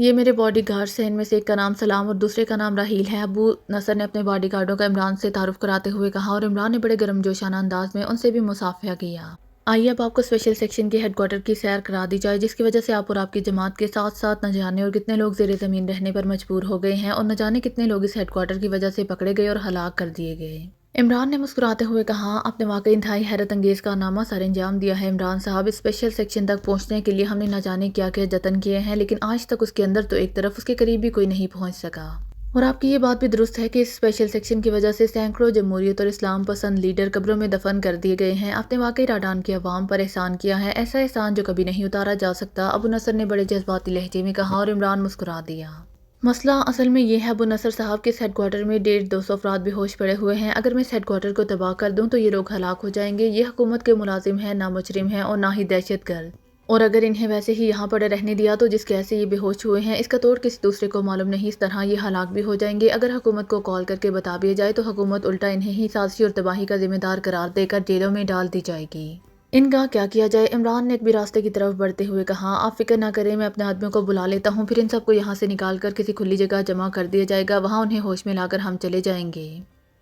یہ میرے body guards ہیں، ان میں سے ایک کا نام سلام اور دوسرے کا نام راحیل ہے۔ ابو نصر نے اپنے باڈی گارڈوں کا عمران سے تعارف کراتے ہوئے کہا اور عمران نے بڑے گرم جوشانہ انداز میں ان سے بھی مصافحہ کیا۔ آئیے اب آپ کو اسپیشل سیکشن کے ہیڈ کوارٹر کی سیر کرا دی جائے، جس کی وجہ سے آپ اور آپ کی جماعت کے ساتھ ساتھ نہ جانے اور کتنے لوگ زیر زمین رہنے پر مجبور ہو گئے ہیں اور نہ جانے کتنے لوگ اس ہیڈ کوارٹر کی وجہ سے پکڑے گئے اور ہلاک کر دیے گئے۔ عمران نے مسکراتے ہوئے کہا، آپ نے واقعی انتہائی حیرت انگیز کارنامہ سر انجام دیا ہے عمران صاحب۔ اس اسپیشل سیکشن تک پہنچنے کے لیے ہم نے نہ جانے کیا کیا جتن کیے ہیں، لیکن آج تک اس کے اندر تو ایک طرف اس کے قریب بھی کوئی نہیں پہنچ سکا۔ اور آپ کی یہ بات بھی درست ہے کہ اس اسپیشل سیکشن کی وجہ سے سینکڑوں جمہوریت اور اسلام پسند لیڈر قبروں میں دفن کر دیے گئے ہیں۔ آپ نے واقعی راڈان کی عوام پر احسان کیا ہے، ایسا احسان جو کبھی نہیں اتارا جا سکتا، ابو نصر نے بڑے جذباتی لہجے میں کہا اور عمران مسکرا دیا۔ مسئلہ اصل میں یہ ہے ابو نصر صاحب کے اس ہیڈ کوارٹر میں 150-200 افراد بے ہوش پڑے ہوئے ہیں۔ اگر میں اس ہیڈ کوارٹر کو تباہ کر دوں تو یہ لوگ ہلاک ہو جائیں گے۔ یہ حکومت کے ملازم ہیں، نہ مجرم ہیں اور نہ ہی دہشت گرد۔ اور اگر انہیں ویسے ہی یہاں پڑے رہنے دیا تو جس کیسے یہ بے ہوش ہوئے ہیں اس کا توڑ کسی دوسرے کو معلوم نہیں، اس طرح یہ ہلاک بھی ہو جائیں گے۔ اگر حکومت کو کال کر کے بتا دیا جائے تو حکومت الٹا انہیں ہی سازشی اور تباہی کا ذمہ دار قرار دے کر جیلوں میں ڈال دی جائے گی۔ ان کا کیا کیا جائے؟ عمران نے ایک بھی راستے کی طرف بڑھتے ہوئے کہا، آپ فکر نہ کریں، میں اپنے آدمیوں کو بلا لیتا ہوں، پھر ان سب کو یہاں سے نکال کر کسی کھلی جگہ جمع کر دیا جائے گا، وہاں انہیں ہوش میں لا کر ہم چلے جائیں گے۔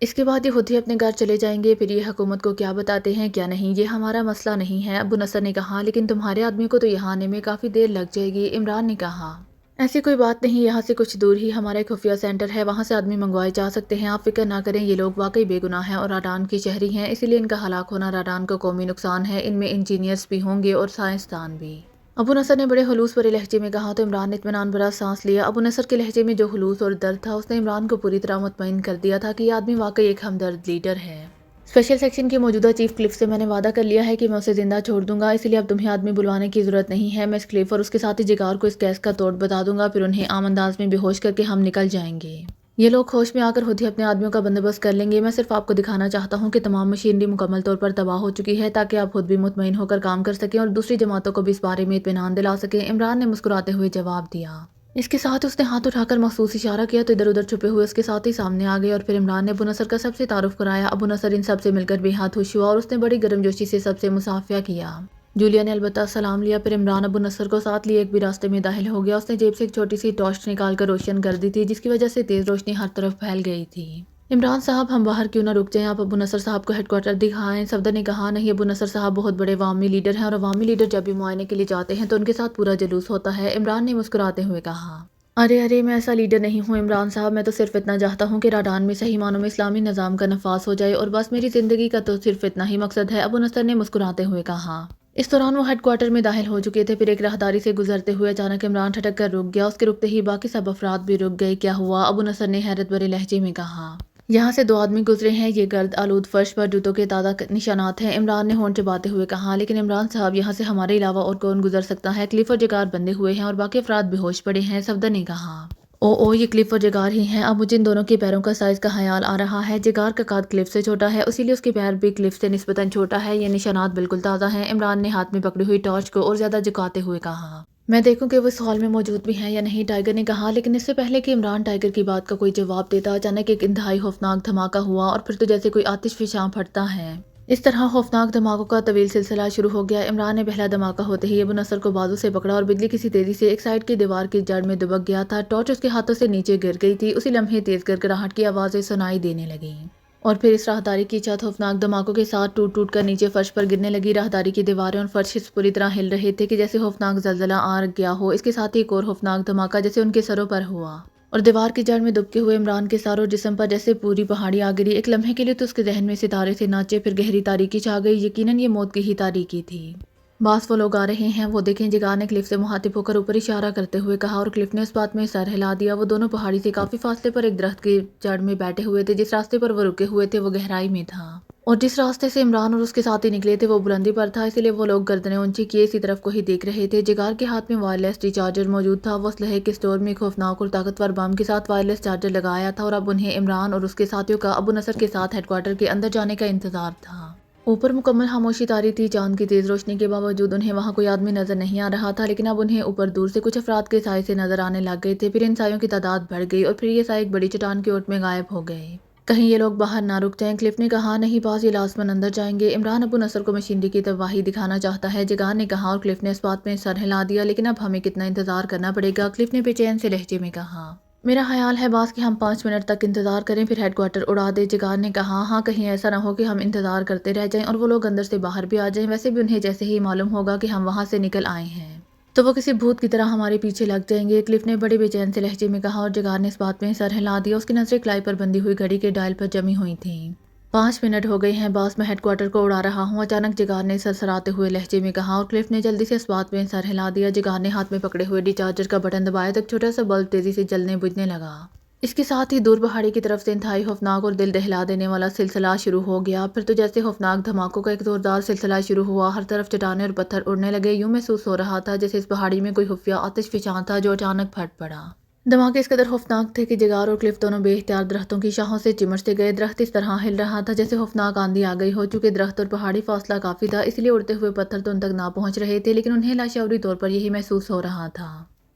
اس کے بعد یہ خود ہی اپنے گھر چلے جائیں گے، پھر یہ حکومت کو کیا بتاتے ہیں کیا نہیں، یہ ہمارا مسئلہ نہیں ہے۔ ابو نصر نے کہا، لیکن تمہارے آدمیوں کو تو یہاں آنے میں کافی دیر لگ جائے گی۔ عمران نے کہا، ایسی کوئی بات نہیں، یہاں سے کچھ دور ہی ہمارا ایک خفیہ سینٹر ہے، وہاں سے آدمی منگوائے جا سکتے ہیں، آپ فکر نہ کریں۔ یہ لوگ واقعی بے گناہ ہیں اور راڈان کی شہری ہیں، اسی لیے ان کا ہلاک ہونا راڈان کو قومی نقصان ہے۔ ان میں انجینئرز بھی ہوں گے اور سائنسدان بھی۔ ابو نصر نے بڑے خلوص بھرے لہجے میں کہا تو عمران نے اطمینان بھرا سانس لیا۔ ابو نصر کے لہجے میں جو خلوص اور درد تھا اس نے عمران کو پوری طرح مطمئن کر دیا تھا کہ یہ آدمی واقعی ایک ہمدرد لیڈر ہے۔ اسپیشل سیکشن کے موجودہ چیف کلف سے میں نے وعدہ کر لیا ہے کہ میں اسے زندہ چھوڑ دوں گا، اسی لیے اب تمہیں آدمی بلوانے کی ضرورت نہیں ہے۔ میں اس کلف اور اس کے ساتھی جگار کو اس کیس کا توڑ بتا دوں گا، پھر انہیں عام انداز میں بے ہوش کر کے ہم نکل جائیں گے۔ یہ لوگ ہوش میں آ کر خود ہی اپنے آدمیوں کا بندوبست کر لیں گے۔ میں صرف آپ کو دکھانا چاہتا ہوں کہ تمام مشینری مکمل طور پر تباہ ہو چکی ہے، تاکہ آپ خود بھی مطمئن ہو کر کام کر سکیں اور دوسری جماعتوں کو بھی اس بارے میں اطمینان دلا سکیں۔ عمران نے مسکراتے ہوئے جواب دیا۔ اس کے ساتھ اس نے ہاتھ اٹھا کر مخصوص اشارہ کیا تو ادھر ادھر چھپے ہوئے اس کے ساتھی سامنے آ گئے اور پھر عمران نے ابو نصر کا سب سے تعارف کرایا۔ ابو نصر ان سب سے مل کر بے حد خوش ہوا اور اس نے بڑی گرم جوشی سے سب سے مصافحہ کیا۔ جولیا نے البتہ سلام لیا، پھر عمران ابو نصر کو ساتھ لیے ایک بھی راستے میں داخل ہو گیا۔ اس نے جیب سے ایک چھوٹی سی ٹارچ نکال کر روشن کر دی تھی، جس کی وجہ سے تیز روشنی ہر طرف پھیل گئی تھی۔ عمران صاحب، ہم باہر کیوں نہ رک جائیں، آپ ابو نصر صاحب کو ہیڈ کوارٹر دکھائیں۔ صفدر نے کہا، نہیں، ابو نصر صاحب بہت بڑے عوامی لیڈر ہیں اور عوامی لیڈر جب بھی معائنے کے لیے جاتے ہیں تو ان کے ساتھ پورا جلوس ہوتا ہے۔ عمران نے مسکراتے ہوئے کہا، ارے میں ایسا لیڈر نہیں ہوں عمران صاحب، میں تو صرف اتنا چاہتا ہوں کہ راڈان میں صحیح معنوں میں اسلامی نظام کا نفاذ ہو جائے اور بس میری زندگی کا تو صرف اتنا ہی مقصد ہے۔ ابو نصر نے مسکراتے ہوئے کہا۔ اس دوران وہ ہیڈ کوارٹر میں داخل ہو چکے تھے، پھر ایک راہداری سے گزرتے ہوئے اچانک عمران ٹھٹک کر رک گیا۔ اس کے رکتے ہی باقی سب افراد بھی رک گئے۔ کیا ہوا؟ ابو نصر نے حیرت بھرے لہجے میں کہا۔ یہاں سے 2 آدمی گزرے ہیں، یہ گرد آلود فرش پر جوتوں کے تازہ نشانات ہیں۔ عمران نے ہونٹ چباتے ہوئے کہا، لیکن عمران صاحب، یہاں سے ہمارے علاوہ اور کون گزر سکتا ہے؟ کلف اور جگار بندے ہوئے ہیں اور باقی افراد بے ہوش پڑے ہیں۔ صفدر نے کہا، او یہ کلف اور جگار ہی ہیں، اب مجھے ان دونوں کے پیروں کا سائز کا خیال آ رہا ہے۔ جگار کا قد کلف سے چھوٹا ہے، اسی لیے اس کے پیر بھی کلف سے نسبتاً چھوٹا ہے۔ یہ نشانات بالکل تازہ ہیں۔ عمران نے ہاتھ میں پکڑی ہوئی ٹارچ کو اور زیادہ جھکاتے ہوئے کہا، میں دیکھوں کہ وہ اس ہال میں موجود بھی ہیں یا نہیں۔ ٹائیگر نے کہا، لیکن اس سے پہلے کہ عمران ٹائیگر کی بات کا کوئی جواب دیتا، اچانک ایک انتہائی خوفناک دھماکہ ہوا اور پھر تو جیسے کوئی آتش فشاں پھٹتا ہے، اس طرح خوفناک دھماکوں کا طویل سلسلہ شروع ہو گیا۔ عمران نے پہلا دھماکہ ہوتے ہی ابو نصر کو بازو سے پکڑا اور بجلی کسی تیزی سے ایک سائیڈ کی دیوار کی جڑ میں دبک گیا تھا۔ ٹارچ اس کے ہاتھوں سے نیچے گر گئی تھی۔ اسی لمحے تیز گڑگڑاہٹ کی آوازیں سنائی دینے لگیں اور پھر اس راہداری کی چھت خوفناک دھماکوں کے ساتھ ٹوٹ ٹوٹ کر نیچے فرش پر گرنے لگی۔ راہداری کی دیواریں اور فرش اس پوری طرح ہل رہے تھے کہ جیسے خوفناک زلزلہ آ گیا ہو۔ اس کے ساتھ ہی ایک اور خوفناک دھماکہ جیسے ان کے سروں پر ہوا اور دیوار کی جڑ میں دبکے ہوئے عمران کے سر اور جسم پر جیسے پوری پہاڑی آ گری۔ ایک لمحے کے لیے تو اس کے ذہن میں ستارے سے ناچے، پھر گہری تاریکی چھا گئی۔ یقیناً یہ موت کی ہی تاریکی تھی۔ باس وہ لوگ آ رہے ہیں، وہ دیکھیں، جگار نے کلف سے مخاطب ہو کر اوپر اشارہ کرتے ہوئے کہا اور کلف نے اس بات میں سر ہلا دیا۔ وہ دونوں پہاڑی سے کافی فاصلے پر ایک درخت کی جڑ میں بیٹھے ہوئے تھے۔ جس راستے پر وہ رکے ہوئے تھے وہ گہرائی میں تھا اور جس راستے سے عمران اور اس کے ساتھی نکلے تھے وہ بلندی پر تھا، اسی لیے وہ لوگ گردنیں اونچی کیے اسی طرف کو ہی دیکھ رہے تھے۔ جگار کے ہاتھ میں وائرلیس ریچارجر موجود تھا۔ وہ اسلحے کے اسٹور میں خوفناک اور طاقتور بم کے ساتھ وائرلیس چارجر لگایا تھا اور اب انہیں عمران اور اس کے ساتھیوں کا ابو نصر کے ساتھ ہیڈ کوارٹر کے اندر جانے کا انتظار تھا۔ اوپر مکمل خاموشی طاری تھی۔ چاند کی تیز روشنی کے باوجود انہیں وہاں کوئی آدمی نظر نہیں آ رہا تھا، لیکن اب انہیں اوپر دور سے کچھ افراد کے سائے سے نظر آنے لگ گئے تھے۔ پھر ان سایوں کی تعداد بڑھ گئی اور پھر یہ سائے ایک بڑی چٹان کی اوٹ میں غائب ہو گئے۔ کہیں یہ لوگ باہر نہ رک جائیں۔ کلف نے کہا نہیں باز، یہ لازماً اندر جائیں گے۔ عمران ابو نصر کو مشینری کی تباہی دکھانا چاہتا ہے، جگار نے کہا، اور کلف نے اس بات میں سر ہلا دیا۔ لیکن اب ہمیں کتنا انتظار کرنا پڑے گا؟ کلف نے بے چین سے لہجے میں کہا۔ میرا خیال ہے باز کہ ہم 5 منٹ تک انتظار کریں پھر ہیڈ کوارٹر اڑا دے۔ جگار نے کہا، ہاں کہیں ایسا نہ ہو کہ ہم انتظار کرتے رہ جائیں اور وہ لوگ اندر سے باہر بھی آ جائیں۔ ویسے بھی انہیں جیسے ہی معلوم ہوگا کہ ہم وہاں سے نکل آئے ہیں تو وہ کسی بھوت کی طرح ہمارے پیچھے لگ جائیں گے، کلف نے بڑے بے چین سے لہجے میں کہا، اور جگار نے اس بات میں سر ہلا دیا۔ اس کی نظریں کلائی پر بندھی ہوئی گھڑی کے ڈائل پر جمی ہوئی تھیں۔ 5 منٹ ہو گئے ہیں باس، میں ہیڈ کوارٹر کو اڑا رہا ہوں، اچانک جگار نے سرسراتے ہوئے لہجے میں کہا، اور کلف نے جلدی سے اس بات میں سر ہلا دیا۔ جگار نے ہاتھ میں پکڑے ہوئے ڈی چارجر کا بٹن دبایا تو ایک چھوٹا سا بلب تیزی سے جلنے بجھنے لگا۔ اس کے ساتھ ہی دور پہاڑی کی طرف سے انتہائی خوفناک اور دل دہلا دینے والا سلسلہ شروع ہو گیا۔ پھر تو جیسے خوفناک دھماکوں کا ایک زوردار سلسلہ شروع ہوا، ہر طرف چٹانیں اور پتھر اڑنے لگے۔ یوں محسوس ہو رہا تھا جیسے اس پہاڑی میں کوئی خفیہ آتش فشاں تھا جو اچانک پھٹ پڑا۔ دھماکے اس قدر خوفناک تھے کہ جگار اور کلف دونوں بے اختیار درختوں کی شاخوں سے چمٹ سے گئے۔ درخت اس طرح ہل رہا تھا جیسے خوفناک آندھی آ گئی ہو۔ چونکہ درخت اور پہاڑی فاصلہ کافی تھا، اس لیے اڑتے ہوئے پتھر تو ان تک نہ پہنچ رہے تھے، لیکن انہیں لاشعوری طور پر یہی محسوس ہو رہا تھا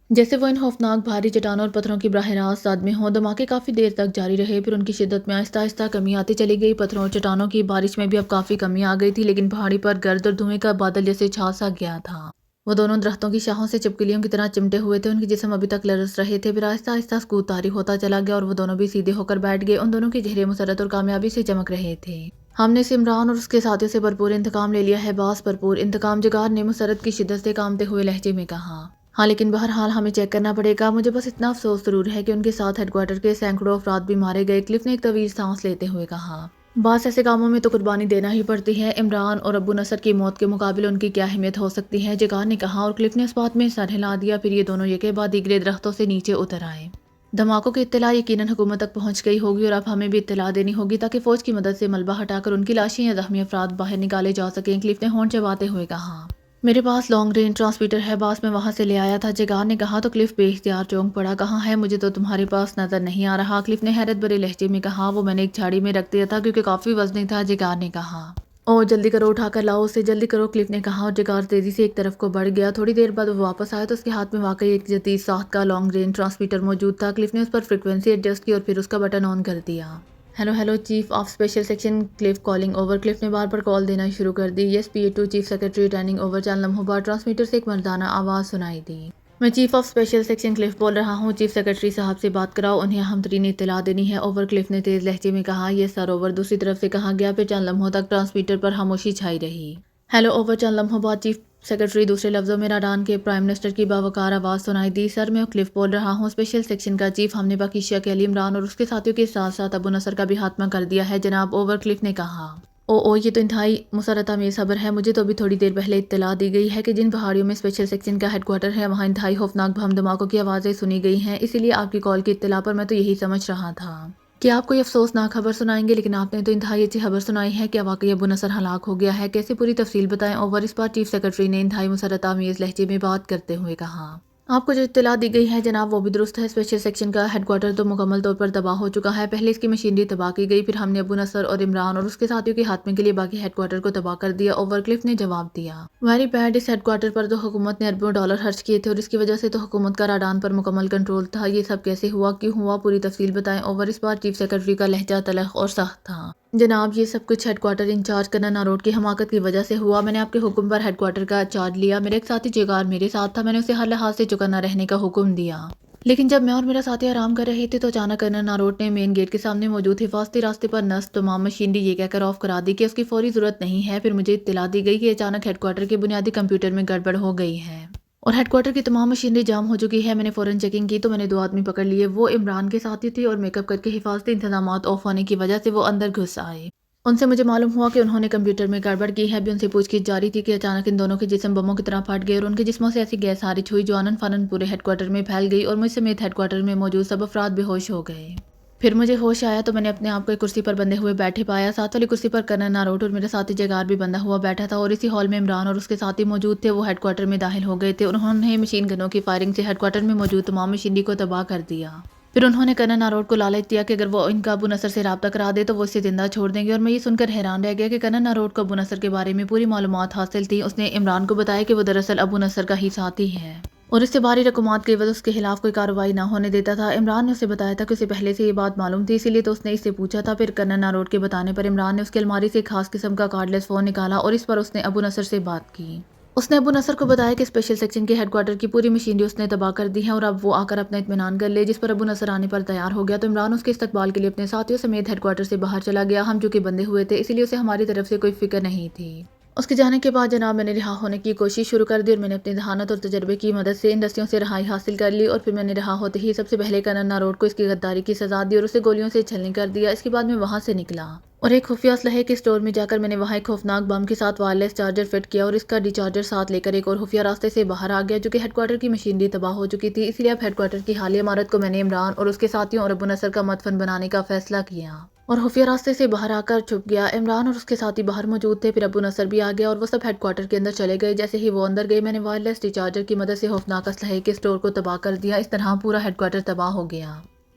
جیسے وہ ان خوفناک بھاری چٹانوں اور پتھروں کی براہ راست زد میں ہوں۔ دھماکے کافی دیر تک جاری رہے، پھر ان کی شدت میں آہستہ آہستہ کمی آتی چلی گئی۔ پتھروں اور چٹانوں کی بارش میں بھی اب کافی کمی آ گئی تھی، لیکن پہاڑی پر گرد اور دھوئیں کا بادل جیسے چھا سا گیا تھا۔ وہ دونوں درختوں کی شاخوں سے چپکلیوں کی طرح چمٹے ہوئے تھے، ان کے جسم ابھی تک لرز رہے تھے۔ پھر آہستہ آہستہ سکوت طاری ہوتا چلا گیا اور وہ دونوں بھی سیدھے ہو کر بیٹھ گئے۔ ان دونوں کے چہرے مسرت اور کامیابی سے چمک رہے تھے۔ ہم نے اس عمران اور اس کے ساتھیوں سے بھرپور انتقام لے لیا ہے باس، بھرپور انتقام، جگار نے مسرت کی شدت سے کانپتے ہوئے لہجے میں کہا۔ ہاں لیکن بہرحال ہمیں چیک کرنا پڑے گا۔ مجھے بس اتنا افسوس ضرور ہے کہ ان کے ساتھ ہیڈ کوارٹر کے سینکڑوں افراد بھی مارے گئے، کلف نے ایک طویل سانس لیتے ہوئے کہا۔ باس ایسے کاموں میں تو قربانی دینا ہی پڑتی ہے، عمران اور ابو نصر کی موت کے مقابل ان کی کیا اہمیت ہو سکتی ہے، جگار نے کہا، اور کلف نے اس بات میں سر ہلا دیا۔ پھر یہ دونوں یکے بعد دیگرے درختوں سے نیچے اتر آئے۔ دھماکوں کی اطلاع یقیناً حکومت تک پہنچ گئی ہوگی اور اب ہمیں بھی اطلاع دینی ہوگی تاکہ فوج کی مدد سے ملبہ ہٹا کر ان کی لاشیں یا زخمی افراد باہر نکالے جا سکیں، کلف نے ہونٹ چباتے ہوئے کہا۔ میرے پاس لانگ رینج ٹرانسمیٹر ہے باس، میں وہاں سے لے آیا تھا، جگار نے کہا۔ تو کلف بے اختیار چونک پڑا۔ کہاں ہے؟ مجھے تو تمہارے پاس نظر نہیں آ رہا، کلف نے حیرت بھرے لہجے میں کہا۔ وہ میں نے ایک جھاڑی میں رکھ دیا تھا کیونکہ کافی وزنی تھا، جگار نے کہا۔ او جلدی کرو، اٹھا کر لاؤ اسے، جلدی کرو، کلف نے کہا، اور جگار تیزی سے ایک طرف کو بڑھ گیا۔ تھوڑی دیر بعد وہ واپس آیا تو اس کے ہاتھ میں واقعی ایک جدید ساخت کا لانگ رینج ٹرانسمیٹر موجود تھا۔ کلف نے اس پر فریکوینسی ایڈجسٹ کی اور پھر اس کا بٹن آن کر دیا۔ Hello hello chief of special section Cliff calling over, Cliff نے بار بار کال دینا شروع کر دی۔ Yes PA2 chief secretary training over, چند لمحوں بعد ٹرانسمیٹر سے ایک مردانہ آواز سنائی دی۔ میں چیف آف اسپیشل سیکشن کلف بول رہا ہوں، چیف سیکرٹری صاحب سے بات کراؤ، انہیں اہم ترین اطلاع دینی ہے اوور، کلف نے تیز لہجے میں کہا۔ یس سر اوور، دوسری طرف سے کہا گیا۔ پھر چند لمحوں تک ٹرانسمیٹر پر خاموشی چھائی رہی۔ ہیلو اوور، چند لمحوں بعد چیف سیکرٹری دوسرے لفظوں میں راڈان کے پرائم منسٹر کی باوقار آواز سنائی دی۔ سر میں کلف بول رہا ہوں، اسپیشل سیکشن کا چیف، ہم نے باقیشہ کے علی عمران اور اس کے ساتھیوں کے ساتھ ساتھ ابو نصر کا بھی خاتمہ کر دیا ہے جناب، اوور، کلف نے کہا۔ او یہ تو انتہائی مسرت آمیز خبر ہے، مجھے تو ابھی تھوڑی دیر پہلے اطلاع دی گئی ہے کہ جن پہاڑیوں میں اسپیشل سیکشن کا ہیڈ کوارٹر ہے وہاں انتہائی خوفناک بم دھماکوں کی آوازیں سنی گئی ہیں، اسی لیے آپ کی کال کی اطلاع پر میں تو یہی سمجھ رہا تھا کہ آپ کوئی افسوسناک خبر سنائیں گے، لیکن آپ نے تو انتہائی اچھی خبر سنائی ہے۔ کیا واقعی ابو نصر ہلاک ہو گیا ہے؟ کیسے؟ پوری تفصیل بتائیں اوور، اس بار چیف سیکرٹری نے انتہائی مسرت آمیز لہجے میں بات کرتے ہوئے کہا۔ آپ کو جو اطلاع دی گئی ہے جناب وہ بھی درست ہے، اسپیشل سیکشن کا ہیڈ کوارٹر تو مکمل طور پر تباہ ہو چکا ہے، پہلے اس کی مشینری تباہ کی گئی، پھر ہم نے ابو نصر اور عمران اور اس کے ساتھیوں کے خاتمے کے لیے باقی ہیڈ کوارٹر کو تباہ کر دیا اوور، کلف نے جواب دیا۔ ویری بیڈ، اس ہیڈ کوارٹر پر تو حکومت نے اربوں ڈالر خرچ کیے تھے اور اس کی وجہ سے تو حکومت کا راڈان پر مکمل کنٹرول تھا، یہ سب کیسے ہوا، کیوں ہوا، پوری تفصیل بتائیں اوور، اس بار چیف سیکرٹری کا لہجہ تلخ اور سخت تھا۔ جناب یہ سب کچھ ہیڈ کوارٹر انچارج کنن ناروٹ کی حماقت کی وجہ سے ہوا، میں نے آپ کے حکم پر ہیڈ کوارٹر کا چارج لیا، میرا ایک ساتھی جگار میرے ساتھ تھا، میں نے اسے ہر لحاظ سے چکنا رہنے کا حکم دیا، لیکن جب میں اور میرا ساتھی آرام کر رہے تھے تو اچانک کنن ناروٹ نے مین گیٹ کے سامنے موجود حفاظتی راستے پر نصب تمام مشینری یہ کہہ کر آف کرا دی کہ اس کی فوری ضرورت نہیں ہے۔ پھر مجھے اطلاع دی گئی کہ اچانک ہیڈ کوارٹر کے بنیادی کمپیوٹر میں گڑبڑ ہو گئی ہے اور ہیڈ کوارٹر کی تمام مشینری جام ہو چکی ہے۔ میں نے فوراً چیکنگ کی تو میں نے 2 آدمی پکڑ لیے، وہ عمران کے ساتھی تھے اور میک اپ کر کے حفاظتی انتظامات آف ہونے کی وجہ سے وہ اندر گھس آئے۔ ان سے مجھے معلوم ہوا کہ انہوں نے کمپیوٹر میں گڑبڑ کی ہے، بھی ان سے پوچھ گچھ جاری تھی کہ اچانک ان دونوں کے جسم بموں کی طرح پھٹ گئے اور ان کے جسموں سے ایسی گیس خارج ہوئی جو آنن فانن پورے ہیڈ کوارٹر میں پھیل گئی اور مجھ سمیت ہیڈ کوارٹر میں موجود سب افراد بے ہوش ہو گئے۔ پھر مجھے ہوش آیا تو میں نے اپنے آپ کو ایک کرسی پر بندھے ہوئے بیٹھے پایا، ساتھ والی کرسی پر کنن ناروٹ اور میرا ساتھی جگار بھی بندھا ہوا بیٹھا تھا اور اسی ہال میں عمران اور اس کے ساتھی موجود تھے، وہ ہیڈ کوارٹر میں داخل ہو گئے تھے، انہوں نے مشین گنوں کی فائرنگ سے ہیڈ کوارٹر میں موجود تمام مشینری کو تباہ کر دیا۔ پھر انہوں نے کنن ناروٹ کو لالچ دیا کہ اگر وہ ان کا ابو نصر سے رابطہ کرا دے تو وہ اسے زندہ چھوڑ دیں گے، اور میں یہ سن کر حیران رہ گیا کہ کنن ناروٹ کو ابو نصر کے بارے میں پوری معلومات حاصل تھی۔ اس نے عمران کو بتایا کہ وہ دراصل ابو نصر کا ہی ساتھی ہے۔ اور اس سے باہری رقومات کی وجہ اس کے خلاف کوئی کارروائی نہ ہونے دیتا تھا۔ عمران نے اسے بتایا تھا کہ اسے پہلے سے یہ بات معلوم تھی، اسی لیے تو اس نے اس سے پوچھا تھا۔ پھر کرنل ناروٹ کے بتانے پر عمران نے اس کی الماری سے ایک خاص قسم کا کارڈ لیس فون نکالا اور اس پر اس نے ابو نصر سے بات کی۔ اس نے ابو نصر کو بتایا کہ اسپیشل سیکشن کے ہیڈ کوارٹر کی پوری مشینری اس نے تباہ کر دی ہے اور اب وہ آ کر اپنا اطمینان کر لے، جس پر ابو نصر آنے پر تیار ہو گیا تو عمران اس کے استقبال کے لیے اپنے ساتھیوں سمیت ہیڈ کوارٹر سے باہر چلا گیا۔ ہم چونکہ بندے ہوئے تھے اسی لیے اسے ہماری طرف سے کوئی فکر نہیں تھی۔ اس کے جانے کے بعد جناب میں نے رہا ہونے کی کوشش شروع کر دی اور میں نے اپنی ذہانت اور تجربے کی مدد سے ان رسیوں سے رہائی حاصل کر لی، اور پھر میں نے رہا ہوتے ہی سب سے پہلے کرنل ناروٹ کو اس کی غداری کی سزا دی اور اسے گولیوں سے چھلنی کر دیا۔ اس کے بعد میں وہاں سے نکلا اور ایک خفیہ اسلحے کے اسٹور میں جا کر میں نے وہاں ایک خوفناک بم کے ساتھ وائرلیس چارجر فٹ کیا اور اس کا ڈی چارجر ساتھ لے کر ایک اور خفیہ راستے سے باہر آ گیا، جو کہ ہیڈ کوارٹر کی مشینری تباہ ہو چکی تھی۔ اس لیے اب ہیڈ کوارٹر کی حالیہ عمارت کو میں نے عمران اور اس کے ساتھیوں اور ابو نصر کا مدفن بنانے کا فیصلہ کیا اور خفیہ راستے سے باہر آ کر چھپ گیا۔ عمران اور اس کے ساتھی باہر موجود تھے، پھر ابو نصر بھی آ گیا اور وہ سب ہیڈ کوارٹر کے اندر چلے گئے۔ جیسے ہی وہ اندر گئے میں نے وائرلیس ڈی چارجر کی مدد سے خوفناک اسلحے کے اسٹور کو تباہ کر دیا۔ اس طرح پورا ہیڈ کوارٹر تباہ ہو گیا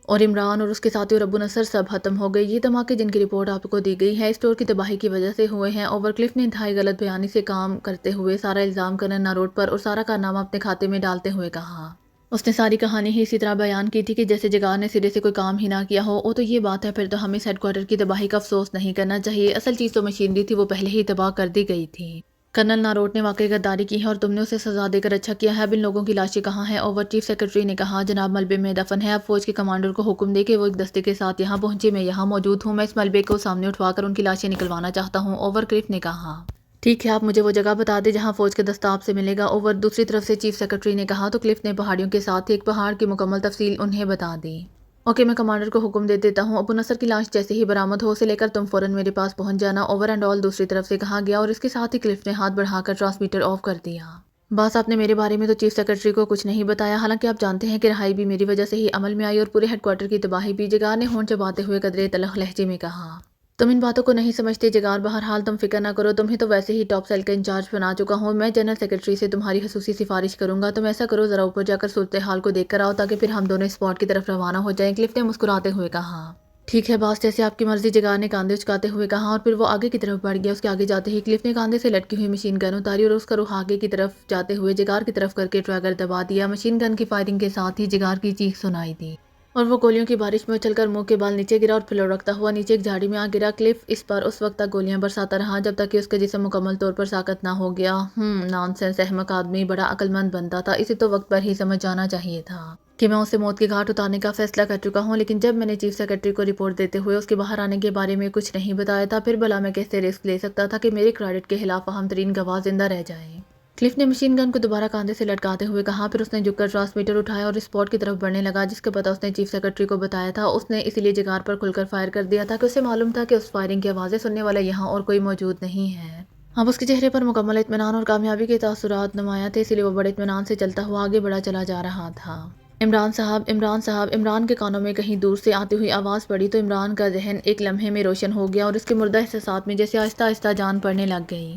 اور عمران اور اس کے ساتھی اور ابو نصر سب ختم ہو گئے۔ یہ دھماکے جن کی رپورٹ آپ کو دی گئی ہے اسٹور کی تباہی کی وجہ سے ہوئے ہیں۔ اوورکلف نے انتہائی غلط بیانی سے کام کرتے ہوئے سارا الزام کرنل ناروٹ پر اور سارا کارنامہ اپنے کھاتے میں ڈالتے ہوئے کہا۔ اس نے ساری کہانی ہی اسی طرح بیان کی تھی کہ جیسے جگار نے سرے سے کوئی کام ہی نہ کیا ہو۔ او تو یہ بات ہے، پھر تو ہمیں اس ہیڈ کوارٹر کی تباہی کا افسوس نہیں کرنا چاہیے۔ اصل چیز تو مشینری تھی، وہ پہلے ہی تباہ کر دی گئی تھی۔ کرنل ناروٹ نے واقعی غداری کی ہے اور تم نے اسے سزا دے کر اچھا کیا ہے۔ اب ان لوگوں کی لاشیں کہاں ہیں؟ اوور چیف سیکرٹری نے کہا، جناب ملبے میں دفن ہے۔ اب فوج کے کمانڈر کو حکم دے کہ وہ ایک دستے کے ساتھ یہاں پہنچے۔ میں یہاں موجود ہوں، میں اس ملبے کو سامنے اٹھوا کر ان کی لاشیں نکلوانا چاہتا ہوں۔ اوور کلف نے کہا، ٹھیک ہے، آپ مجھے وہ جگہ بتا دیں جہاں فوج کا دستہ آپ سے ملے گا۔ اوور دوسری طرف سے چیف سیکرٹری نے کہا تو کلف نے پہاڑیوں کے ساتھ ایک پہاڑ کی مکمل تفصیل انہیں بتا دی۔ اوکے، میں کمانڈر کو حکم دے دیتا ہوں۔ ابو نصر کی لاش جیسے ہی برآمد ہو اسے لے کر تم فوراً میرے پاس پہنچ جانا۔ اوور اینڈ آل دوسری طرف سے کہا گیا اور اس کے ساتھ ہی کلف نے ہاتھ بڑھا کر ٹرانسمیٹر آف کر دیا۔ باس، آپ نے میرے بارے میں تو چیف سیکرٹری کو کچھ نہیں بتایا، حالانکہ آپ جانتے ہیں کہ رہائی بھی میری وجہ سے ہی عمل میں آئی اور پورے ہیڈ کوارٹر کی تباہی بھی، جگار نے ہونٹ چباتے ہوئے قدرے تلخ لہجے میں کہا۔ تم ان باتوں کو نہیں سمجھتے جگار، بہرحال تم فکر نہ کرو، تمہیں تو ویسے ہی ٹاپ سیل کا انچارج بنا چکا ہوں۔ میں جنرل سیکرٹری سے تمہاری خصوصی سفارش کروں گا، تم ایسا کرو ذرا اوپر جا کر صورتحال کو دیکھ کر آؤ تاکہ پھر ہم دونوں اسپاٹ کی طرف روانہ ہو جائیں۔ کلف نے مسکراتے ہوئے کہا، ٹھیک ہے باس، جیسے آپ کی مرضی، جگار نے کاندھے اچکاتے ہوئے کہا اور پھر وہ آگے کی طرف بڑھ گیا۔ اس کے آگے جاتے ہی کلف نے کاندھے سے لٹکی ہوئی مشین گن اتاری اور اس کا رخ آگے کی طرف جاتے ہوئے جگار کی طرف کر کے ٹریگر دبا دیا۔ مشین گن کی فائرنگ کے ساتھ ہی جگار کی چیخ سنائی دی اور وہ گولیوں کی بارش میں اچھل کر منہ کے بال نیچے گرا اور پھر لڑکتا ہوا نیچے ایک جھاڑی میں آ گرا۔ کلف اس پر اس وقت تک گولیاں برساتا رہا جب تک کہ اس کا جسم مکمل طور پر ساقط نہ ہو گیا۔ نان سینس، احمق آدمی، بڑا عقل مند بنتا تھا، اسے تو وقت پر ہی سمجھ جانا چاہیے تھا کہ میں اسے موت کے گھاٹ اتارنے کا فیصلہ کر چکا ہوں، لیکن جب میں نے چیف سیکرٹری کو رپورٹ دیتے ہوئے اس کے باہر آنے کے بارے میں کچھ نہیں بتایا تھا، پھر بھلا میں کیسے رسک لے سکتا تھا کہ میرے کریڈٹ کے خلاف اہم ترین گواہ زندہ رہ جائے؟ کلف نے مشین گن کو دوبارہ کاندھے سے لٹکاتے ہوئے کہا، پھر اس نے جھک کر ٹرانسمیٹر اٹھایا اور اسپاٹ کی طرف بڑھنے لگا جس کا پتہ اس نے چیف سیکرٹری کو بتایا تھا۔ اس نے اسی لیے جگار پر کھل کر فائر کر دیا تھا کہ اسے معلوم تھا کہ اس فائرنگ کی آوازیں سننے والا یہاں اور کوئی موجود نہیں ہے۔ اب اس کے چہرے پر مکمل اطمینان اور کامیابی کے تاثرات نمایاں تھے، اسی لیے وہ بڑے اطمینان سے چلتا ہوا آگے بڑھا چلا جا رہا تھا۔ عمران صاحب، عمران صاحب، عمران کے کانوں میں کہیں دور سے آتی ہوئی آواز پڑی تو عمران کا ذہن ایک لمحے میں روشن ہو گیا اور اس کے مردہ احساسات میں جیسے آہستہ آہستہ جان پڑنے لگ گئی۔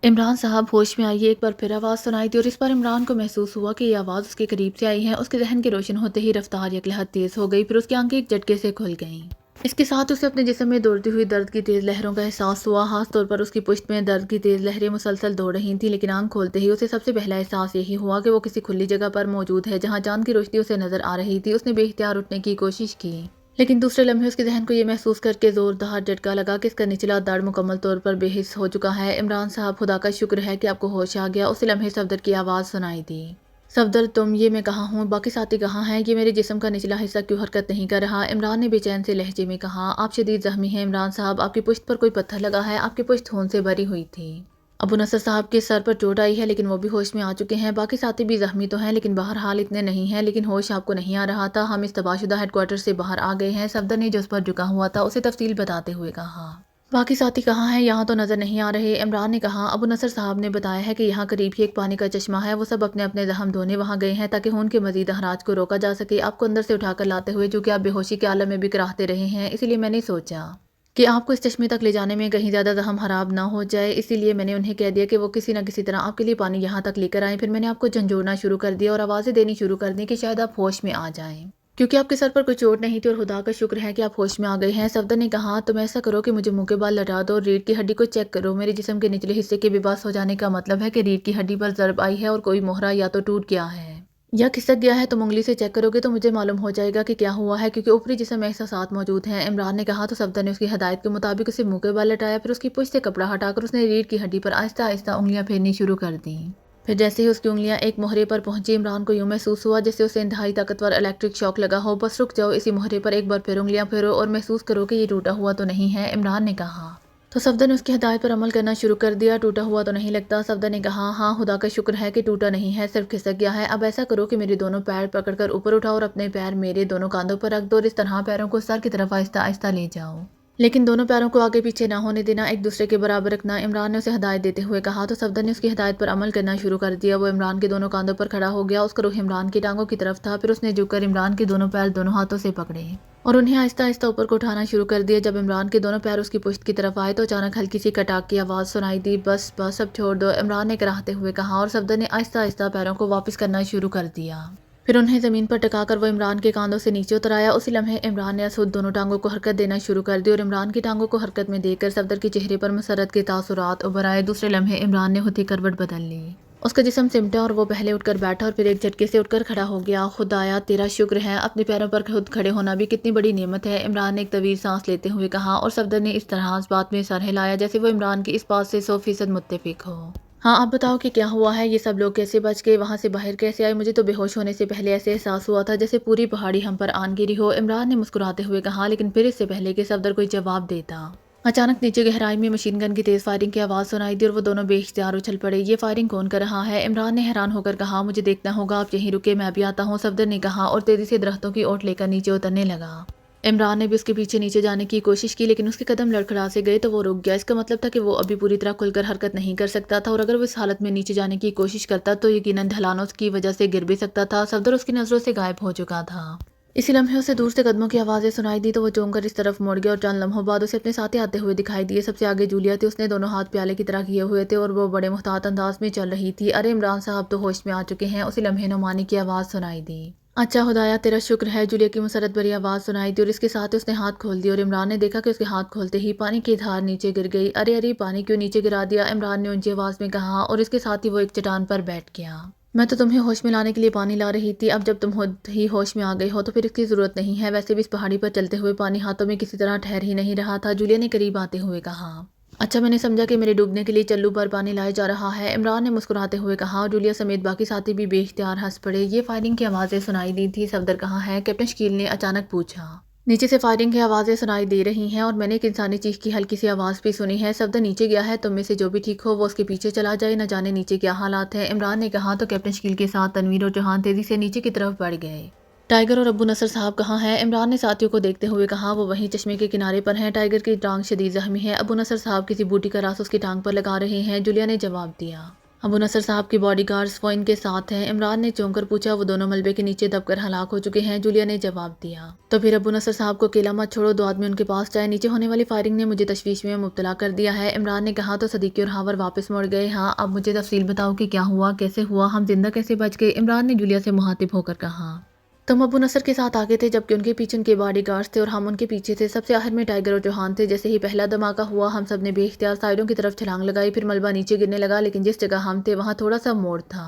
عمران صاحب ہوش میں آئیے، ایک بار پھر آواز سنائی دی اور اس بار عمران کو محسوس ہوا کہ یہ آواز اس کے قریب سے آئی ہے۔ اس کے ذہن کے روشن ہوتے ہی رفتار یکلحد تیز ہو گئی، پھر اس کی آنکھیں ایک جھٹکے سے کھل گئیں۔ اس کے ساتھ اسے اپنے جسم میں دوڑتی ہوئی درد کی تیز لہروں کا احساس ہوا، خاص طور پر اس کی پشت میں درد کی تیز لہریں مسلسل دوڑ رہی تھیں، لیکن آنکھ کھولتے ہی اسے سب سے پہلا احساس یہی ہوا کہ وہ کسی کھلی جگہ پر موجود ہے جہاں چاند کی روشنی اسے نظر آ رہی تھی۔ اس نے بے اختیار اٹھنے کی کوشش کی، لیکن دوسرے لمحے اس کے ذہن کو یہ محسوس کر کے زوردار جھٹکا لگا کہ اس کا نچلا دڑ مکمل طور پر بے حس ہو چکا ہے۔ عمران صاحب، خدا کا شکر ہے کہ آپ کو ہوش آ گیا۔ اسی لمحے صفدر کی آواز سنائی دی، صفدر تم، یہ میں کہاں ہوں؟ باقی ساتھی کہاں ہیں؟ یہ میرے جسم کا نچلا حصہ کیوں حرکت نہیں کر رہا؟ عمران نے بے چین سے لہجے میں کہا، آپ شدید زخمی ہیں عمران صاحب، آپ کی پشت پر کوئی پتھر لگا ہے، آپ کی پشت خون سے بھری ہوئی تھی۔ ابو نصر صاحب کے سر پر چوٹ آئی ہے لیکن وہ بھی ہوش میں آ چکے ہیں، باقی ساتھی بھی زخمی تو ہیں لیکن بہرحال اتنے نہیں ہیں، لیکن ہوش آپ کو نہیں آ رہا تھا۔ ہم اس تباہ شدہ ہیڈ کوارٹر سے باہر آ گئے ہیں، صفدر نے جو اس پر جھکا ہوا تھا اسے تفصیل بتاتے ہوئے کہا۔ باقی ساتھی کہاں ہیں؟ یہاں تو نظر نہیں آ رہے، عمران نے کہا۔ ابو نصر صاحب نے بتایا ہے کہ یہاں قریب ہی ایک پانی کا چشمہ ہے، وہ سب اپنے اپنے زخم دھونے وہاں گئے ہیں تاکہ خون کے مزید اخراج کو روکا جا سکے۔ آپ کو اندر سے اٹھا کر لاتے ہوئے چونکہ آپ بے ہوشی کے عالم میں بھی کراہتے رہے ہیں، اسی لیے میں نے سوچا کہ آپ کو اس چشمے تک لے جانے میں کہیں زیادہ زخم خراب نہ ہو جائے، اسی لیے میں نے انہیں کہہ دیا کہ وہ کسی نہ کسی طرح آپ کے لیے پانی یہاں تک لے کر آئیں۔ پھر میں نے آپ کو جھنجھوڑنا شروع کر دیا اور آوازیں دینی شروع کر دیں کہ شاید آپ ہوش میں آ جائیں، کیونکہ آپ کے سر پر کوئی چوٹ نہیں تھی اور خدا کا شکر ہے کہ آپ ہوش میں آ گئے ہیں۔ صفدر نے کہا، تم ایسا کرو کہ مجھے منہ کے بال لٹا دو اور ریڑھ کی ہڈی کو چیک کرو۔ میرے جسم کے نچلے حصے کے بے بس ہو جانے کا مطلب ہے کہ ریڑھ کی ہڈی پر ضرب آئی ہے اور کوئی مہرہ یا تو ٹوٹ گیا ہے یا کھسک گیا ہے تم انگلی سے چیک کرو گے تو مجھے معلوم ہو جائے گا کہ کیا ہوا ہے، کیونکہ اوپری جسم میں احساسات موجود ہیں، عمران نے کہا۔ تو صفدر نے اس کی ہدایت کے مطابق اسے منہ کے بل لٹایا، پھر اس کی پشت سے کپڑا ہٹا کر اس نے ریڑھ کی ہڈی پر آہستہ آہستہ انگلیاں پھیرنی شروع کر دیں۔ پھر جیسے ہی اس کی انگلیاں ایک مہرے پر پہنچی، عمران کو یوں محسوس ہوا جیسے اسے انتہائی طاقتور الیکٹرک شاک لگا ہو۔ بس رک جاؤ، اسی مہرے پر ایک بار پھر انگلیاں پھیرو اور محسوس کرو کہ یہ ٹوٹا ہوا تو نہیں ہے، عمران نے کہا۔ تو صفدر نے اس کی ہدایت پر عمل کرنا شروع کر دیا۔ ٹوٹا ہوا تو نہیں لگتا، صفدر نے کہا۔ ہاں خدا کا شکر ہے کہ ٹوٹا نہیں ہے، صرف کھسک گیا ہے۔ اب ایسا کرو کہ میرے دونوں پیر پکڑ کر اوپر اٹھاؤ اور اپنے پیر میرے دونوں کاندھوں پر رکھ دو اور اس طرح پیروں کو سر کی طرف آہستہ آہستہ لے جاؤ، لیکن دونوں پیروں کو آگے پیچھے نہ ہونے دینا، ایک دوسرے کے برابر رکھنا، عمران نے اسے ہدایت دیتے ہوئے کہا۔ تو صفدر نے اس کی ہدایت پر عمل کرنا شروع کر دیا۔ وہ عمران کے دونوں کاندھوں پر کھڑا ہو گیا، اس کا رخ عمران کی ٹانگوں کی طرف تھا، پھر اس نے جھک کر عمران کے دونوں پیر دونوں ہاتھوں سے پکڑے اور انہیں آہستہ آہستہ اوپر کو اٹھانا شروع کر دیا۔ جب عمران کے دونوں پیر اس کی پشت کی طرف آئے تو اچانک ہلکی سی کٹاک کی آواز سنائی دی۔ بس بس اب چھوڑ دو، عمران نے کراہتے ہوئے کہا، اور صفدر نے آہستہ آہستہ پیروں کو واپس کرنا شروع کر دیا۔ پھر انہیں زمین پر ٹکا کر وہ عمران کے کاندھوں سے نیچے اتر آیا۔ اسی لمحے عمران نے خود دونوں ٹانگوں کو حرکت دینا شروع کر دی اور عمران کی ٹانگوں کو حرکت میں دیکھ کر صفدر کے چہرے پر مسرت کے تاثرات ابھر آئے۔ دوسرے لمحے عمران نے خود ہی کروٹ بدل لی، اس کا جسم سمٹا اور وہ پہلے اٹھ کر بیٹھا اور پھر ایک جھٹکے سے اٹھ کر کھڑا ہو گیا۔ خدایا تیرا شکر ہے، اپنے پیروں پر خود کھڑے ہونا بھی کتنی بڑی نعمت ہے، عمران نے ایک طویل سانس لیتے ہوئے کہا، اور صفدر نے اس طرح اس بات میں سر ہلایا جیسے وہ عمران کی اس بات سے 100% متفق ہو۔ ہاں اب بتاؤ کہ کیا ہوا ہے، یہ سب لوگ کیسے بچ گئے، وہاں سے باہر کیسے آئے؟ مجھے تو بے ہوش ہونے سے پہلے ایسے احساس ہوا تھا جیسے پوری پہاڑی ہم پر آن گری ہو، عمران نے مسکراتے ہوئے کہا، لیکن پھر اس سے پہلے کہ صفدر کوئی جواب دیتا، اچانک نیچے گہرائی میں مشین گن کی تیز فائرنگ کی آواز سنائی دی اور وہ دونوں بے اختیار اچھل پڑے۔ یہ فائرنگ کون کر رہا ہے؟ عمران نے حیران ہو کر کہا۔ مجھے دیکھنا ہوگا، آپ یہیں رکے، میں بھی آتا ہوں، صفدر نے کہا اور تیزی سے درختوں کی اوٹ لے کر نیچے اترنے لگا۔ عمران نے بھی اس کے پیچھے نیچے جانے کی کوشش کی، لیکن اس کے قدم لڑکھڑا سے گئے تو وہ رک گیا۔ اس کا مطلب تھا کہ وہ ابھی پوری طرح کھل کر حرکت نہیں کر سکتا تھا، اور اگر وہ اس حالت میں نیچے جانے کی کوشش کرتا تو یقیناً ڈھلانوں کی وجہ سے گر بھی سکتا تھا۔ صفدر اس کی نظروں سے غائب ہو چکا تھا۔ اسی لمحے اسے دور سے قدموں کی آوازیں سنائی دی تو وہ چونک کر اس طرف مڑ گیا اور چند لمحوں بعد اسے اپنے ساتھی آتے ہوئے دکھائی دیے۔ سب سے آگے جولیا تھی، اس نے دونوں ہاتھ پیالے کی طرح کیے ہوئے تھے اور وہ بڑے محتاط انداز میں چل رہی تھی۔ ارے عمران صاحب تو ہوش میں آ چکے ہیں، اسی لمحے نعمانی کی آواز سنائی دی۔ اچھا خدایا تیرا شکر ہے، جولیا کی مسرت بھری آواز سنائی دی اور اس کے ساتھ اس نے ہاتھ کھول دیے اور عمران نے دیکھا کہ اس کے ہاتھ کھولتے ہی پانی کی دھار نیچے گر گئی۔ ارے ارے پانی کیوں نیچے گرا دیا، عمران نے اونچی آواز میں کہا اور اس کے ساتھ ہی وہ ایک چٹان پر بیٹھ گیا۔ میں تو تمہیں ہوش میں لانے کے لیے پانی لا رہی تھی، اب جب تم خود ہی ہوش میں آ گئے ہو تو پھر اس کی ضرورت نہیں ہے، ویسے بھی اس پہاڑی پر چلتے ہوئے پانی ہاتھوں میں کسی طرح ٹھہر ہی نہیں رہا تھا، جولیا نے قریب آتے ہوئے کہا۔ اچھا میں نے سمجھا کہ میرے ڈوبنے کے لیے چلو پر پانی لایا جا رہا ہے، عمران نے مسکراتے ہوئے کہا اور جولیا سمیت باقی ساتھی بھی بے اختیار ہنس پڑے۔ یہ فائرنگ کی آوازیں سنائی دی تھی، صفدر کہاں ہے؟ کیپٹن شکیل نے اچانک پوچھا۔ نیچے سے فائرنگ کی آوازیں سنائی دے رہی ہیں اور میں نے ایک انسانی چیخ کی ہلکی سی آواز بھی سنی ہے، صفدر نیچے گیا ہے، تم میں سے جو بھی ٹھیک ہو وہ اس کے پیچھے چلا جائے، نہ جانے نیچے کیا حالات ہیں، عمران نے کہا۔ تو کیپٹن شکیل کے ساتھ تنویر اور چوہان تیزی سے نیچے کی طرف بڑھ گئے۔ ٹائیگر اور ابو نصر صاحب کہاں ہیں؟ عمران نے ساتھیوں کو دیکھتے ہوئے کہا۔ وہ وہیں چشمے کے کنارے پر ہیں، ٹائیگر کی ٹانگ شدید زخمی ہے، ابو نصر صاحب کسی بوٹی کا راس اس کی ٹانگ پر لگا رہے ہیں، جولیا نے جواب دیا۔ ابو نصر صاحب کی باڈی گارڈز وہ ان کے ساتھ ہیں، عمران نے چونک کر پوچھا۔ وہ دونوں ملبے کے نیچے دب کر ہلاک ہو چکے ہیں، جولیا نے جواب دیا۔ تو پھر ابو نصر صاحب کو اکیلا مت چھوڑو، دو آدمی ان کے پاس جائیں، نیچے ہونے والی فائرنگ نے مجھے تشویش میں مبتلا کر دیا ہے، عمران نے کہا۔ تو صدیقی اور ہاور واپس مڑ گئے۔ ہاں اب مجھے تفصیل بتاؤ کہ کیا ہوا، کیسے ہوا، ہم زندہ کیسے بچ گئے، عمران نے جولیا سے مخاطب ہو کر کہا۔ تم ابو نصر کے ساتھ آگے تھے جبکہ ان کے پیچھے ان کے باڈی گارڈز تھے اور ہم ان کے پیچھے تھے، سب سے آخر میں ٹائیگر اور چوہان تھے۔ جیسے ہی پہلا دھماکہ ہوا ہم سب نے بے اختیار سائیڈوں کی طرف چھلانگ لگائی، پھر ملبہ نیچے گرنے لگا، لیکن جس جگہ ہم تھے وہاں تھوڑا سا موڑ تھا،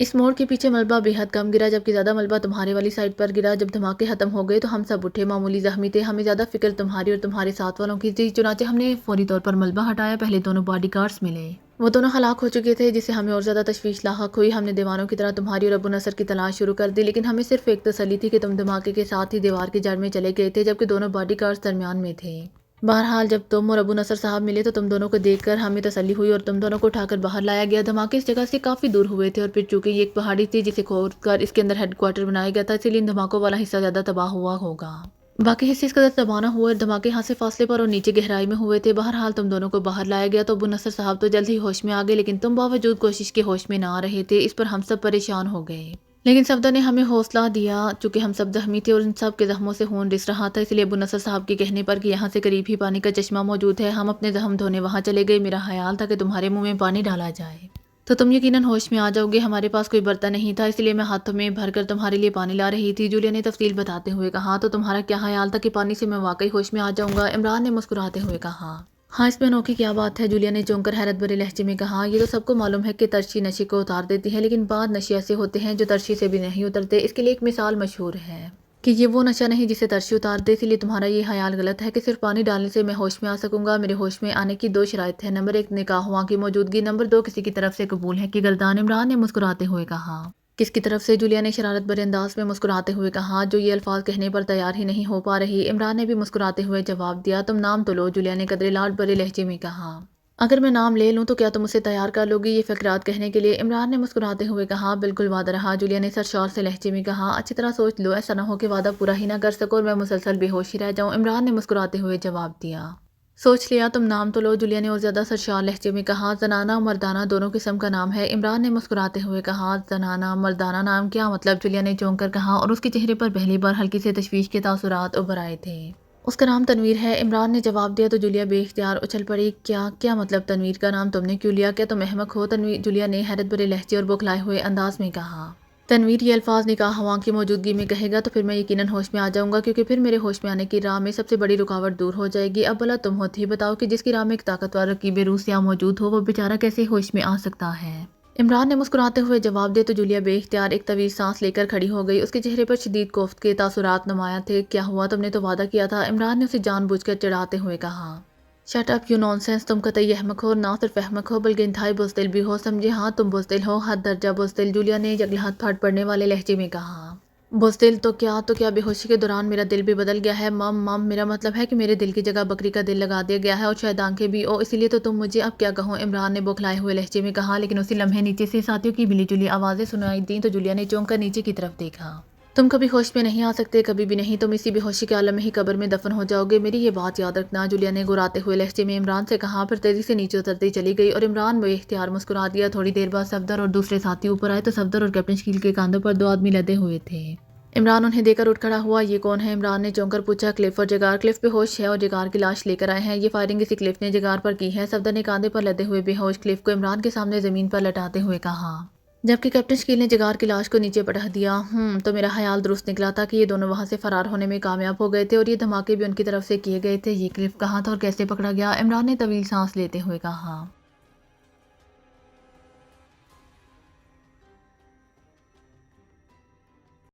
اس موڑ کے پیچھے ملبہ بے حد کم گرا جبکہ زیادہ ملبہ تمہارے والی سائڈ پر گرا۔ جب دھماکے ختم ہو گئے تو ہم سب اٹھے، معمولی زخمی تھے، ہمیں زیادہ فکر تمہاری اور تمہارے ساتھ والوں کی تھی، چنانچہ ہم نے فوری طور پر ملبہ ہٹایا۔ پہلے دونوں باڈی گارڈز ملے، وہ دونوں ہلاک ہو چکے تھے، جس سے ہمیں اور زیادہ تشویش لاحق ہوئی۔ ہم نے دیوانوں کی طرح تمہاری اور ابو نصر کی تلاش شروع کر دی، لیکن ہمیں صرف ایک تسلی تھی کہ تم دھماکے کے ساتھ ہی دیوار کی جڑ میں چلے گئے تھے جبکہ دونوں باڈی گارڈز درمیان میں تھے۔ بہرحال جب تم اور ابو نصر صاحب ملے تو تم دونوں کو دیکھ کر ہمیں تسلی ہوئی اور تم دونوں کو اٹھا کر باہر لایا گیا۔ دھماکے اس جگہ سے کافی دور ہوئے تھے اور پھر چونکہ یہ ایک پہاڑی تھی جسے کھود کر اس کے اندر ہیڈ کوارٹر بنایا گیا تھا، اسی لیے ان دھماکوں والا حصہ زیادہ تباہ ہوا ہوگا، باقی حصے اس قدر تباہ نہ ہوئے، اور دھماکے یہاں سے فاصلے پر اور نیچے گہرائی میں ہوئے تھے۔ بہرحال تم دونوں کو باہر لایا گیا تو ابو نصر صاحب تو جلد ہی ہوش میں آ گئے، لیکن تم باوجود کوشش کے ہوش میں نہ آ رہے تھے، اس پر ہم سب پریشان ہو گئے، لیکن صفدر نے ہمیں حوصلہ دیا۔ چونکہ ہم سب زخمی تھے اور ان سب کے زخموں سے خون رس رہا تھا، اس لیے ابو نصر صاحب کے کہنے پر کہ یہاں سے قریب ہی پانی کا چشمہ موجود ہے، ہم اپنے زخم دھونے وہاں چلے گئے۔ میرا خیال تھا کہ تمہارے منہ میں پانی ڈالا جائے تو تم یقیناً ہوش میں آ جاؤ گے، ہمارے پاس کوئی برتن نہیں تھا، اس لیے میں ہاتھوں میں بھر کر تمہارے لیے پانی لا رہی تھی، جولیا نے تفصیل بتاتے ہوئے کہا۔ تو تمہارا کیا خیال تھا کہ پانی سے میں واقعی ہوش میں آ جاؤں گا، عمران نے مسکراتے ہوئے کہا۔ ہاں اس میں انوکھی کیا بات ہے، جولیا نے چونک کر حیرت بھرے لہجے میں کہا۔ یہ تو سب کو معلوم ہے کہ ترشی نشے کو اتار دیتی ہے، لیکن بعض نشے ایسے ہوتے ہیں جو ترشی سے بھی نہیں اترتے۔ اس کے لیے ایک مثال مشہور ہے کہ یہ وہ نشہ نہیں جسے ترشی اتار دے، اسی لیے تمہارا یہ خیال غلط ہے کہ صرف پانی ڈالنے سے میں ہوش میں آ سکوں گا۔ میرے ہوش میں آنے کی دو شرائط ہیں، نمبر 1 نکاح کی موجودگی، نمبر 2 کسی کی طرف سے قبول ہے کہ گردان۔ عمران نے مسکراتے ہوئے کہا۔ کس کی طرف سے؟ جولیا نے شرارت بھرے انداز میں مسکراتے ہوئے کہا، جو یہ الفاظ کہنے پر تیار ہی نہیں ہو پا رہی۔ عمران نے بھی مسکراتے ہوئے جواب دیا، تم نام تو لو، جولیا نے قدرے لاڈ بھرے لہجے میں کہا۔ اگر میں نام لے لوں تو کیا تم اسے تیار کر لو گی یہ فقرات کہنے کے لیے؟ عمران نے مسکراتے ہوئے کہا، بالکل وعدہ رہا، جولیا نے سرشار سے لہجے میں کہا۔ اچھی طرح سوچ لو، ایسا نہ ہو کہ وعدہ پورا ہی نہ کر سکو اور میں مسلسل بے ہوش ہی رہ جاؤں۔ عمران نے مسکراتے ہوئے جواب دیا، سوچ لیا، تم نام تو لو، جولیا نے اور زیادہ سرشار لہجے میں کہا۔ زنانہ و مردانہ دونوں قسم کا نام ہے، عمران نے مسکراتے ہوئے کہا۔ زنانہ مردانہ نام کیا مطلب؟ جولیا نے چونک کر کہا اور اس کے چہرے پر پہلی بار ہلکی سے تشویش کے تاثرات ابھر آئے تھے۔ اس کا نام تنویر ہے، عمران نے جواب دیا تو جولیا بے اختیار اچھل پڑی۔ کیا مطلب؟ تنویر کا نام تم نے کیوں لیا؟ کیا تم احمق ہو؟ جولیا نے حیرت بھرے لہجے اور بوکھلائے ہوئے انداز میں کہا۔ تنویر یہ الفاظ نکاح کی موجودگی میں کہے گا تو پھر میں یقیناً ہوش میں آ جاؤں گا، کیونکہ پھر میرے ہوش میں آنے کی راہ میں سب سے بڑی رکاوٹ دور ہو جائے گی۔ اب بھلا تم ہوتی ہی بتاؤ کہ جس کی راہ میں ایک طاقتور رقیب روح سیاہ موجود ہو، وہ بیچارہ کیسے ہوش میں آ سکتا ہے؟ عمران نے مسکراتے ہوئے جواب دیا تو جولیا بے اختیار ایک طویل سانس لے کر کھڑی ہو گئی۔ اس کے چہرے پر شدید کوفت کے تاثرات نمایاں تھے۔ کیا ہوا؟ تم نے تو وعدہ کیا تھا، عمران نے اسے جان بوجھ کر چڑھاتے ہوئے کہا۔ Shut up you non sense, تم قطعی احمق ہو، اور نہ صرف احمق ہو بلکہ انتہائی بزدل بھی ہو، سمجھے؟ ہاں تم بزدل ہو، حد درجہ بزدل، جولیا نے یگلہت پھٹ پڑنے والے لہجے میں کہا۔ بزدل تو کیا بے ہوشی کے دوران میرا دل بھی بدل گیا ہے؟ مم میرا مطلب ہے کہ میرے دل کی جگہ بکری کا دل لگا دیا گیا ہے اور شاید آنکھیں بھی۔ اسی لیے تو تم مجھے اب کیا کہوں، عمران نے بوکھلائے ہوئے لہجے میں کہا، لیکن اسی لمحے نیچے سے ساتھیوں کی ملی جلی آوازیں سنائی دیں تو جولیا نے چونک کر نیچے کی طرف دیکھا۔ تم کبھی ہوش میں نہیں آ سکتے، کبھی بھی نہیں، تم اسی بے ہوشی کے عالم میں ہی قبر میں دفن ہو جاؤ گے، میری یہ بات یاد رکھنا، جولیا نے گراتے ہوئے لہجے میں عمران سے کہا، پھر تیزی سے نیچے اترتی چلی گئی اور عمران بے اختیار مسکرا دیا۔ تھوڑی دیر بعد صفدر اور دوسرے ساتھی اوپر آئے تو صفدر اور کیپٹن شکیل کے کاندھوں پر 2 آدمی لدے ہوئے تھے۔ عمران انہیں دیکھ کر اٹھ کھڑا ہوا۔ یہ کون ہے؟ عمران نے چونک کر پوچھا۔ کلف اور جگار۔ کلف بے ہوش ہے اور جگار کی لاش لے کر آئے ہیں، یہ فائرنگ اسی کلف نے جگار پر کی ہے، صفدر نے کاندھے پر لدے ہوئے بے ہوش کلف کو عمران کے سامنے زمین پر لٹاتے ہوئے کہا، جبکہ کیپٹن شکیل نے جگار کی لاش کو نیچے پٹخ دیا۔ تو میرا خیال درست نکلا تھا کہ یہ دونوں وہاں سے فرار ہونے میں کامیاب ہو گئے تھے اور یہ دھماکے بھی ان کی طرف سے کیے گئے تھے۔ یہ کلف کہاں تھا اور کیسے پکڑا گیا؟ عمران نے طویل سانس لیتے ہوئے کہا۔